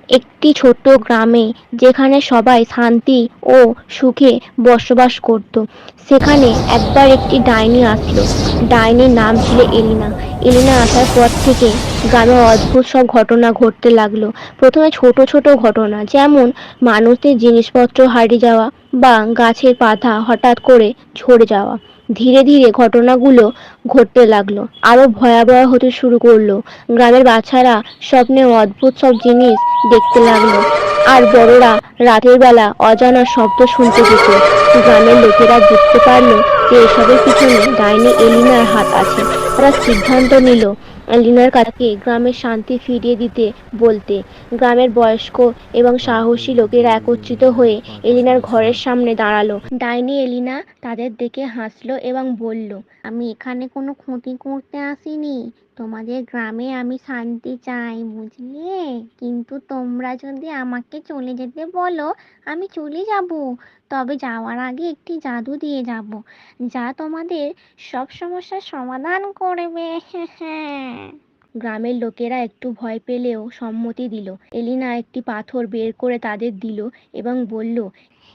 একটি ছোট্ট গ্রামে, যেখানে সবাই শান্তি ও সুখে বসবাস করত, সেখানে একবার একটি ডাইনি আসলো। ডাইনির নাম ছিল এলিনা। এলিনা আসার পর থেকে গ্রামে অদ্ভুত সব ঘটনা ঘটতে লাগলো। প্রথমে ছোট ছোট ঘটনা, যেমন মানুষদের জিনিসপত্র হারিয়ে যাওয়া বা গাছের পাতা হঠাৎ করে ঝরে যাওয়া। ধীরে ধীরে ঘটনাগুলো ঘটতে লাগলো, আরো ভয়াবহ হতে শুরু করলো। গ্রামের বাচ্চারা স্বপ্নে অদ্ভুত সব জিনিস দেখতে লাগলো, আর বড়রা রাতের বেলা অজানা শব্দ শুনতে পেত। গ্রামের লোকেরা বুঝতে পারলো যে এসবের পিছনে ডাইনি এলিনার হাত আছে। তারা সিদ্ধান্ত নিল এলিনার কাছে গ্রামের শান্তি ফিরিয়ে দিতে বলতে। গ্রামের বয়স্ক এবং সাহসী লোকেরা একত্রিত হয়ে এলিনার ঘরের সামনে দাঁড়ালো। ডাইনি এলিনা তাদের দেখে হাসলো এবং বলল, আমি এখানে কোনো ক্ষতি করতে আসিনি। তোমাদের গ্রামে আমি শান্তি চাই, বুঝলে? কিন্তু তোমরা যদি আমাকে চলে যেতে বলো, আমি চলে যাব। তবে যাওয়ার আগে একটি জাদু দিয়ে যাব, যা তোমাদের সব সমস্যার সমাধান করবে। গ্রামের লোকেরা একটু ভয় পেলেও সম্মতি দিল। এলিনা একটি পাথর বের করে তাদের দিল এবং বলল,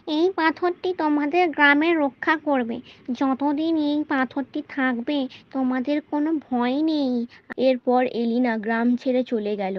এই পাথরটি তোমাদের গ্রামের রক্ষা করবে। যতদিন এই পাথরটি থাকবে, তোমাদের কোনো ভয় নেই। এরপর এলিনা গ্রাম ছেড়ে চলে গেল।